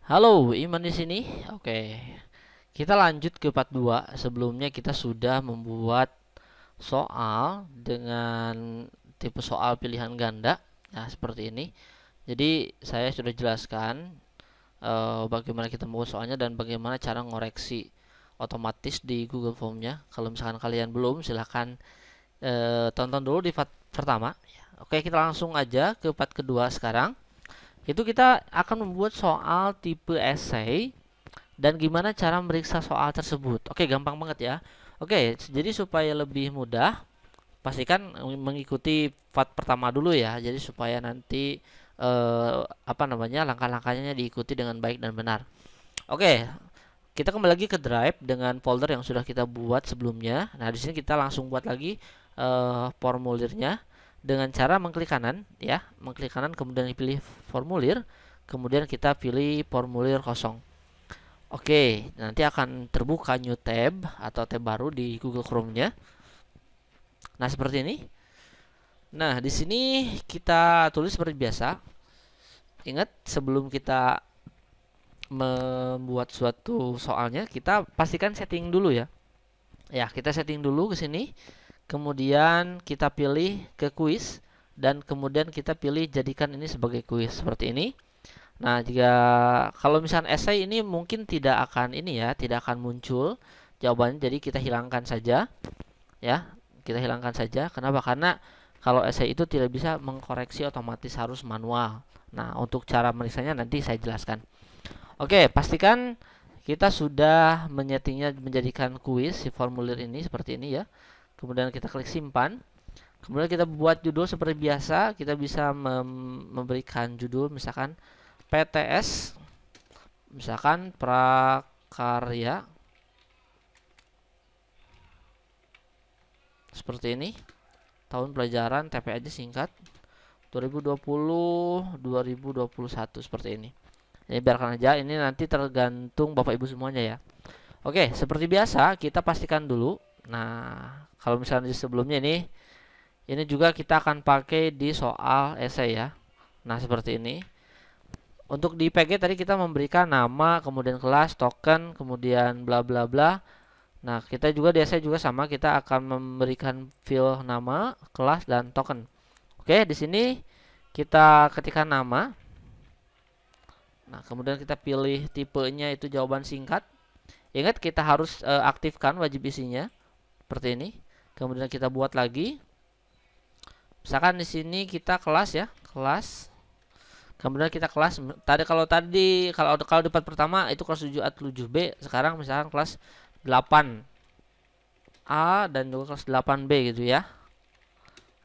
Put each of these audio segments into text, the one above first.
Halo, Iman di sini. Oke, kita lanjut ke part 2. Sebelumnya kita sudah membuat soal dengan tipe soal pilihan ganda. Nah, seperti ini. Jadi, saya sudah jelaskan bagaimana kita membuat soalnya dan bagaimana cara ngoreksi otomatis di Google Form-nya. Kalau misalkan kalian belum, silahkan tonton dulu di part pertama. Oke, kita langsung aja ke part kedua sekarang. Itu kita akan membuat soal tipe essay dan gimana cara meriksa soal tersebut. Oke, gampang banget ya. Oke, jadi supaya lebih mudah, pastikan mengikuti part pertama dulu ya. Jadi supaya nanti langkah-langkahnya diikuti dengan baik dan benar. Oke, kita kembali lagi ke Drive dengan folder yang sudah kita buat sebelumnya. Nah, di sini kita langsung buat lagi formulirnya dengan cara mengklik kanan ya, mengklik kanan kemudian pilih formulir, kemudian kita pilih formulir kosong. Oke, nanti akan terbuka new tab atau tab baru di Google Chrome-nya. Nah, seperti ini. Nah, di sini kita tulis seperti biasa. Ingat, sebelum kita membuat suatu soalnya, kita pastikan setting dulu ya. Ya, kita setting dulu ke sini. Kemudian kita pilih ke kuis dan kemudian kita pilih jadikan ini sebagai kuis seperti ini. Nah, jika kalau misalnya essay ini mungkin tidak akan ini ya, tidak akan muncul jawabannya, jadi kita hilangkan saja ya. Kita hilangkan saja. Kenapa? Karena kalau essay itu tidak bisa mengkoreksi, otomatis harus manual. Nah, untuk cara meriksanya nanti saya jelaskan. Oke, pastikan kita sudah menyetingnya menjadikan kuis si formulir ini seperti ini ya. Kemudian kita klik simpan. Kemudian kita buat judul seperti biasa. Kita bisa memberikan judul misalkan PTS, misalkan prakarya seperti ini. Tahun pelajaran TP aja singkat 2020-2021 seperti ini. Ini biarkan aja, ini nanti tergantung Bapak Ibu semuanya ya. Oke, seperti biasa kita pastikan dulu. Nah, kalau misalnya di sebelumnya ini juga kita akan pakai di soal essay ya. Nah, seperti ini. Untuk di PG tadi kita memberikan nama, kemudian kelas, token, kemudian bla bla bla. Nah, kita juga di essay juga sama, kita akan memberikan field nama, kelas dan token. Oke, di sini kita ketikkan nama. Nah, kemudian kita pilih tipenya itu jawaban singkat. Ingat kita harus aktifkan wajib isinya seperti ini. Kemudian kita buat lagi. Misalkan di sini kita kelas ya, kelas. Kemudian kita kelas kalau di part pertama itu kelas 7A 7B, sekarang misalkan kelas 8A dan juga kelas 8B gitu ya.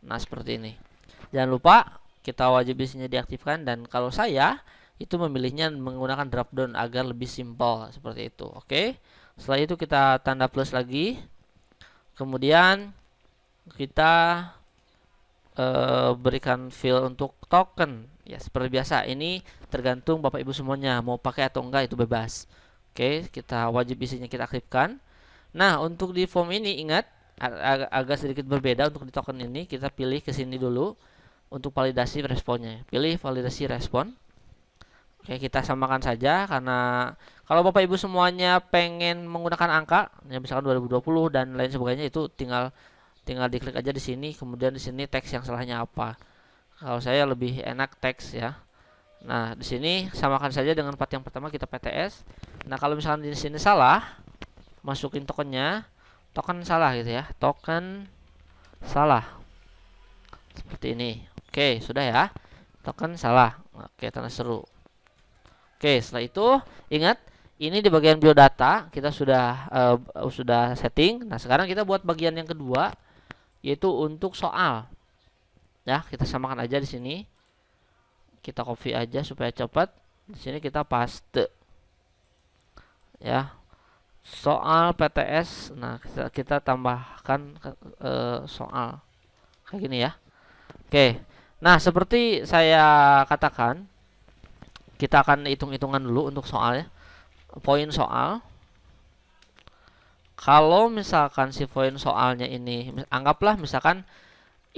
Nah, seperti ini. Jangan lupa kita wajib isinya diaktifkan, dan kalau saya itu memilihnya menggunakan drop down agar lebih simpel seperti itu. Oke. Setelah itu kita tanda plus lagi. Kemudian kita berikan field untuk token ya, seperti biasa. Ini tergantung Bapak Ibu semuanya mau pakai atau enggak, itu bebas. Oke, kita wajib isinya kita aktifkan. Nah, untuk di form ini ingat agak sedikit berbeda. Untuk di token ini kita pilih ke sini dulu untuk validasi responnya. Pilih validasi respon. Oke, kita samakan saja karena kalau Bapak Ibu semuanya pengen menggunakan angka, ya misalkan 2020 dan lain sebagainya, itu tinggal diklik aja di sini, kemudian di sini teks yang salahnya apa. Kalau saya lebih enak teks ya. Nah, di sini samakan saja dengan part yang pertama, kita PTS. Nah, kalau misalkan di sini salah, masukin tokennya, token salah gitu ya. Token salah. Seperti ini. Oke, sudah ya. Token salah. Oke, tanda seru. Oke, setelah itu ingat ini di bagian biodata kita sudah setting. Nah, sekarang kita buat bagian yang kedua, yaitu untuk soal. Ya, kita samakan aja di sini. Kita copy aja supaya cepat. Di sini kita paste. Ya. Soal PTS. Nah, kita tambahkan soal. Kayak gini ya. Oke. Nah, seperti saya katakan, kita akan hitung-hitungan dulu untuk soalnya. Poin soal. Kalau misalkan si poin soalnya ini, anggaplah misalkan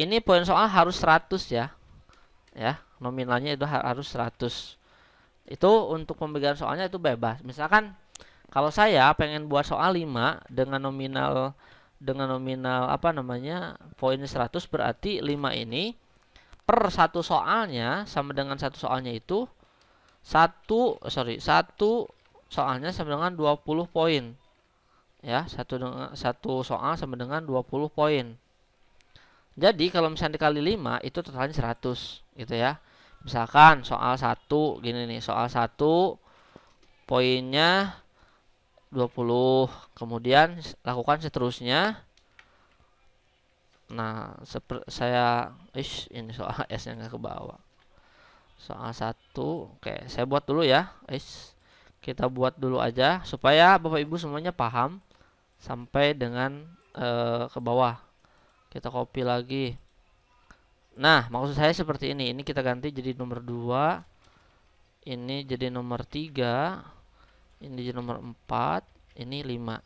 ini poin soal harus 100 ya. Ya, nominalnya itu harus 100. Itu untuk pembagian soalnya itu bebas. Misalkan kalau saya pengen buat soal 5 dengan nominal apa namanya poin 100, berarti 5 ini per satu soalnya sama dengan satu soalnya itu satu soalnya sama dengan 20 poin. Ya, satu soal sama dengan 20 poin. Jadi kalau misalnya dikali 5 itu totalnya 100 gitu ya. Misalkan soal 1 gini nih, soal 1 poinnya 20, kemudian lakukan seterusnya. Nah, ini soal S-nya nggak ke bawah. Soal 1, oke, saya buat dulu ya. Kita buat dulu aja supaya Bapak Ibu semuanya paham sampai dengan ke bawah. Kita copy lagi. Nah, maksud saya seperti ini. Ini kita ganti jadi nomor 2. Ini jadi nomor 3. Ini jadi nomor 4. Ini 5.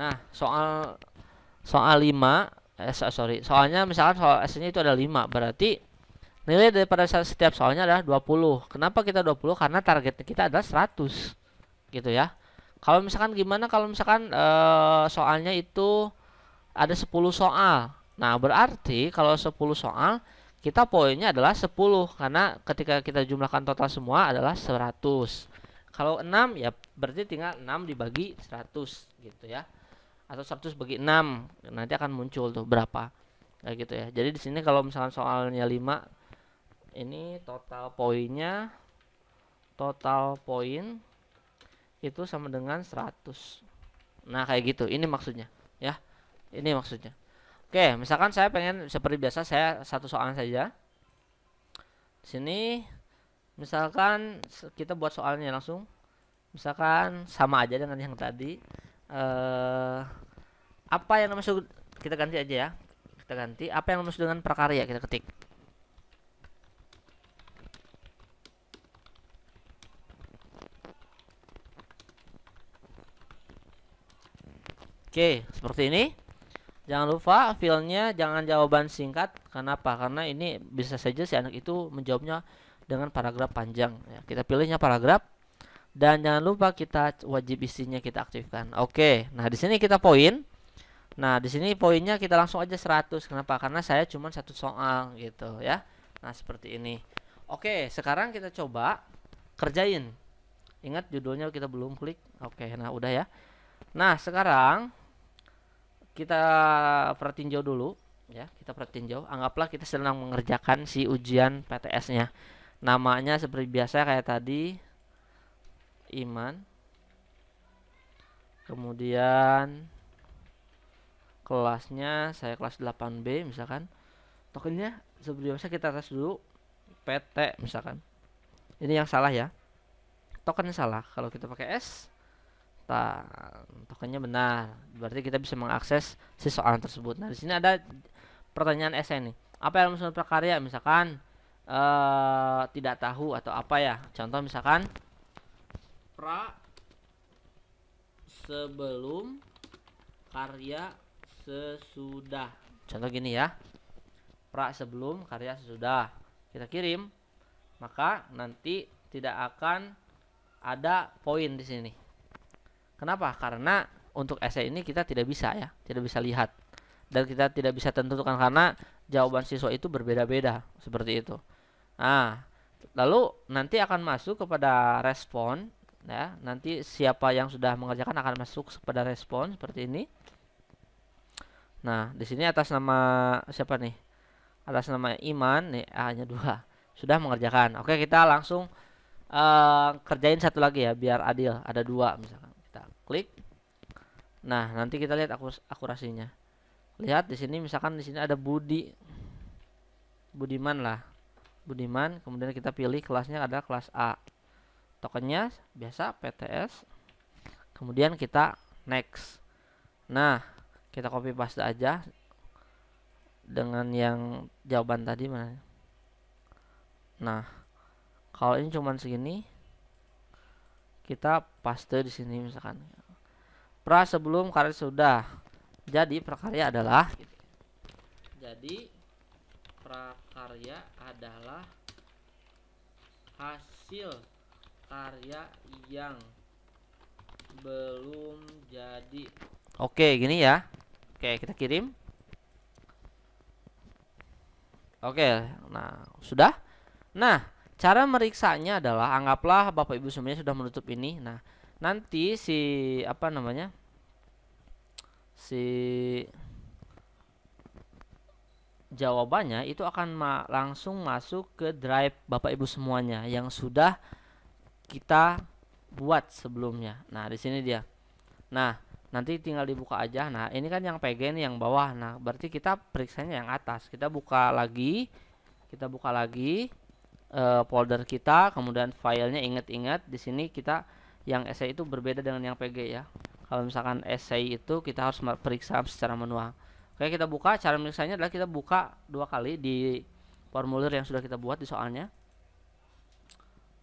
Nah, soal 5, soalnya misalkan soal S-nya itu ada 5, berarti nilai daripada setiap soalnya adalah 20. Kenapa kita 20? Karena targetnya kita adalah 100. Gitu ya. Kalau misalkan gimana kalau misalkan soalnya itu ada 10 soal. Nah, berarti kalau 10 soal kita poinnya adalah 10 karena ketika kita jumlahkan total semua adalah 100. Kalau 6 ya berarti tinggal 6 dibagi 100 gitu ya. Atau 100 bagi 6 nanti akan muncul tuh berapa. Kayak gitu ya. Jadi di sini kalau misalkan soalnya 5 ini total poin itu sama dengan 100. Nah, kayak gitu. Ini maksudnya ya. Ini maksudnya. Oke, misalkan saya pengen seperti biasa saya satu soal saja. Sini misalkan kita buat soalnya langsung. Misalkan sama aja dengan yang tadi. Apa yang dimaksud, kita ganti aja ya. Kita ganti apa yang dimaksud dengan prakarya, kita ketik. Oke, seperti ini. Jangan lupa filenya jangan jawaban singkat. Kenapa? Karena ini bisa saja si anak itu menjawabnya dengan paragraf panjang. Ya, kita pilihnya paragraf. Dan jangan lupa kita wajib isinya kita aktifkan. Oke, nah di sini kita poin. Nah di sini poinnya kita langsung aja 100. Kenapa? Karena saya cuma satu soal gitu ya. Nah seperti ini. Oke, sekarang kita coba kerjain. Ingat judulnya kita belum klik. Oke, nah udah ya. Nah sekarang kita pertinjau dulu ya, kita pertinjau. Anggaplah kita sedang mengerjakan si ujian PTS-nya. Namanya seperti biasa kayak tadi, Iman. Kemudian kelasnya saya kelas 8B misalkan. Tokennya seperti biasa kita tes dulu PT misalkan. Ini yang salah ya. Tokennya salah. Kalau kita pakai S, tokennya benar, berarti kita bisa mengakses si soal tersebut. Nah, di sini ada pertanyaan esai nih. Apa yang maksud prakarya? Misalkan tidak tahu atau apa ya. Contoh misalkan pra sebelum karya sesudah. Contoh gini ya. Pra sebelum karya sesudah. Kita kirim, maka nanti tidak akan ada poin di sini. Kenapa? Karena untuk esai ini kita tidak bisa ya, tidak bisa lihat dan kita tidak bisa tentukan karena jawaban siswa itu berbeda-beda seperti itu. Nah, lalu nanti akan masuk kepada respon ya. Nanti siapa yang sudah mengerjakan akan masuk kepada respon seperti ini. Nah, di sini atas nama siapa nih? Atas nama Iman nih, hanya 2 sudah mengerjakan. Oke, kita langsung kerjain satu lagi ya biar adil. Ada 2 misalkan. Klik. Nah, nanti kita lihat akurasinya. Lihat di sini misalkan di sini ada Budiman lah. Budiman, kemudian kita pilih kelasnya ada kelas A. Tokennya biasa PTS. Kemudian kita next. Nah, kita copy paste aja dengan yang jawaban tadi mana. Nah, kalau ini cuman segini, kita paste di sini misalkan. Pra sebelum karya sudah. Jadi prakarya adalah hasil karya yang belum jadi. Oke, gini ya. Oke, kita kirim. Oke, nah sudah. Nah, cara meriksanya adalah anggaplah Bapak Ibu semuanya sudah menutup ini. Nah, nanti si apa namanya? Si jawabannya itu akan langsung masuk ke drive Bapak Ibu semuanya yang sudah kita buat sebelumnya. Nah, di sini dia. Nah, nanti tinggal dibuka aja. Nah, ini kan yang PG ini yang bawah. Nah, berarti kita periksanya yang atas. Kita buka lagi. Kita buka lagi folder kita, kemudian filenya. Ingat-ingat di sini kita yang essay itu berbeda dengan yang PG ya. Kalau misalkan essay itu kita harus periksa secara manual. Oke, kita buka. Cara meriksanya adalah kita buka 2 kali di formulir yang sudah kita buat di soalnya.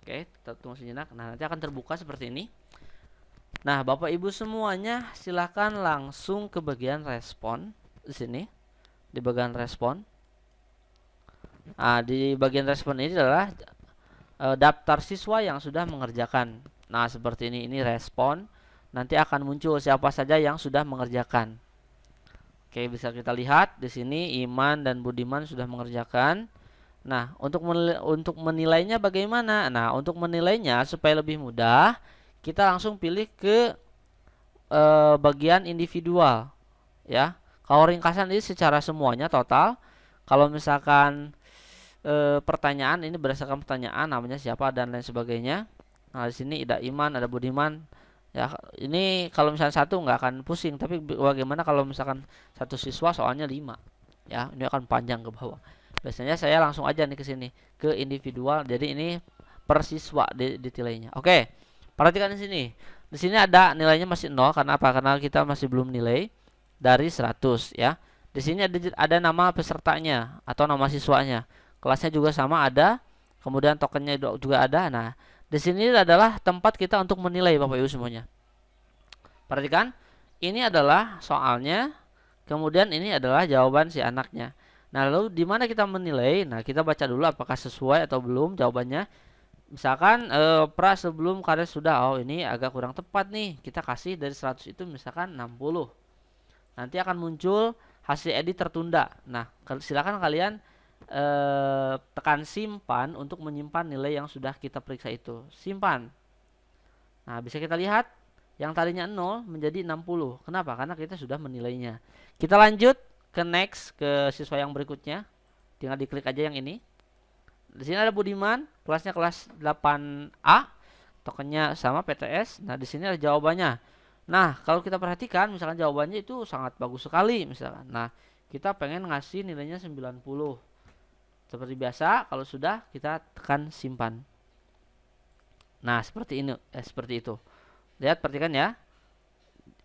Oke, kita tunggu sejenak. Nah, nanti akan terbuka seperti ini. Nah, Bapak Ibu semuanya silahkan langsung ke bagian respon di sini, di bagian respon. Nah, di bagian respon ini adalah daftar siswa yang sudah mengerjakan. Nah, seperti ini respon. Nanti akan muncul siapa saja yang sudah mengerjakan. Oke, bisa kita lihat di sini Iman dan Budiman sudah mengerjakan. Nah, untuk menilainya bagaimana? Nah, untuk menilainya supaya lebih mudah, kita langsung pilih ke bagian individual ya. Kalau ringkasan ini secara semuanya total. Kalau misalkan pertanyaan ini berdasarkan pertanyaan, namanya siapa dan lain sebagainya. Nah, di sini ada Iman, ada Budiman. Ya, ini kalau misalnya satu nggak akan pusing, tapi bagaimana kalau misalkan satu siswa soalnya 5? Ya, ini akan panjang ke bawah. Biasanya saya langsung aja nih ke sini, ke individual. Jadi ini per siswa detailnya. Oke. Perhatikan di sini. Di sini ada nilainya masih 0 karena apa? Karena kita masih belum nilai dari 100 ya. Di sini ada nama pesertanya atau nama siswanya. Kelasnya juga sama ada. Kemudian tokennya juga ada. Nah, di sini adalah tempat kita untuk menilai Bapak Ibu semuanya. Perhatikan, ini adalah soalnya, kemudian ini adalah jawaban si anaknya. Nah, lalu di mana kita menilai? Nah, kita baca dulu apakah sesuai atau belum jawabannya. Misalkan pra sebelum karya sudah, oh ini agak kurang tepat nih, kita kasih dari 100 itu misalkan 60. Nanti akan muncul hasil edit tertunda. Nah, silakan kalian tekan simpan untuk menyimpan nilai yang sudah kita periksa itu. Simpan. Nah, bisa kita lihat yang tadinya 0 menjadi 60. Kenapa? Karena kita sudah menilainya. Kita lanjut ke next, ke siswa yang berikutnya. Tinggal diklik aja yang ini. Di sini ada Budiman, kelasnya kelas 8A, tokennya sama PTS. Nah, di sini ada jawabannya. Nah, kalau kita perhatikan misalkan jawabannya itu sangat bagus sekali misalkan. Nah, kita pengen ngasih nilainya 90. Seperti biasa, kalau sudah kita tekan simpan. Nah, seperti ini, seperti itu. Lihat, perhatikan ya.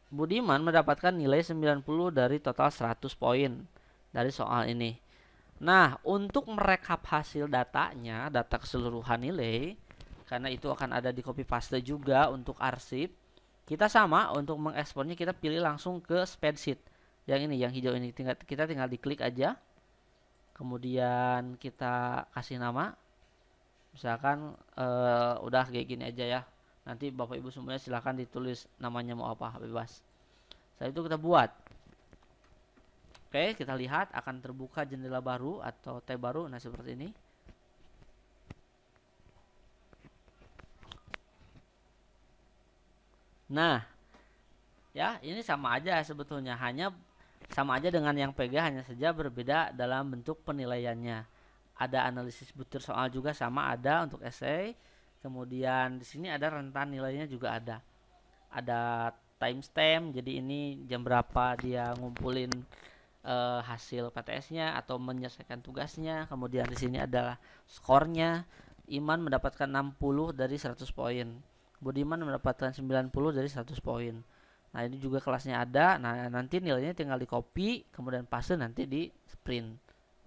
Budiman mendapatkan nilai 90 dari total 100 poin dari soal ini. Nah, untuk merekap hasil datanya, data keseluruhan nilai, karena itu akan ada di copy paste juga untuk arsip, kita sama untuk mengekspornya kita pilih langsung ke spreadsheet. Yang ini, yang hijau ini, kita tinggal diklik aja. Kemudian kita kasih nama. Misalkan udah kayak gini aja ya. Nanti Bapak Ibu semuanya silahkan ditulis namanya mau apa, bebas. Setelah itu kita buat. Oke, kita lihat akan terbuka jendela baru atau tab baru. Nah, seperti ini. Nah, ya ini sama aja sebetulnya. Hanya sama aja dengan yang PG, hanya saja berbeda dalam bentuk penilaiannya. Ada analisis butir soal juga sama ada untuk essay. Kemudian di sini ada rentan nilainya juga ada. Ada timestamp, jadi ini jam berapa dia ngumpulin hasil PTS-nya atau menyelesaikan tugasnya. Kemudian di sini adalah skornya. Iman mendapatkan 60 dari 100 poin. Budiman mendapatkan 90 dari 100 poin. Nah, ini juga kelasnya ada. Nah, nanti nilainya tinggal di copy, kemudian paste nanti di print.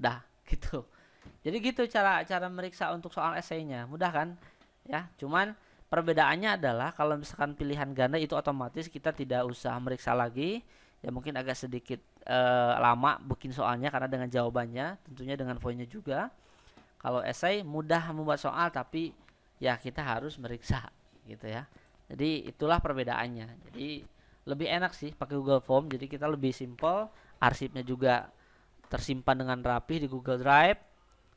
Udah, gitu. Jadi gitu cara meriksa untuk soal esainya. Mudah kan? Ya, cuman perbedaannya adalah kalau misalkan pilihan ganda itu otomatis kita tidak usah meriksa lagi. Ya mungkin agak sedikit lama bikin soalnya karena dengan jawabannya, tentunya dengan poinnya juga. Kalau esai mudah membuat soal tapi ya kita harus meriksa gitu ya. Jadi itulah perbedaannya. Jadi lebih enak sih pakai Google Form, jadi kita lebih simple, arsipnya juga tersimpan dengan rapi di Google Drive.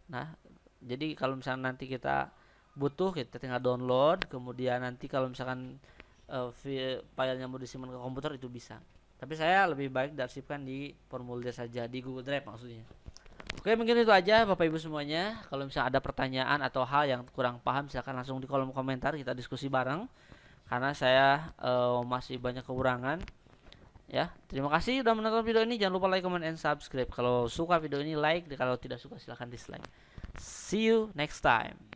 Nah, jadi kalau misalnya nanti kita butuh, kita tinggal download, kemudian nanti kalau misalkan filenya mau disimpan ke komputer itu bisa. Tapi saya lebih baik diarsipkan di formulir saja di Google Drive maksudnya. Oke, mungkin itu aja Bapak Ibu semuanya. Kalau misalnya ada pertanyaan atau hal yang kurang paham, silakan langsung di kolom komentar, kita diskusi bareng. Karena saya masih banyak kekurangan. Ya, terima kasih sudah menonton video ini. Jangan lupa like, comment, and subscribe. Kalau suka video ini like, kalau tidak suka silahkan dislike. See you next time.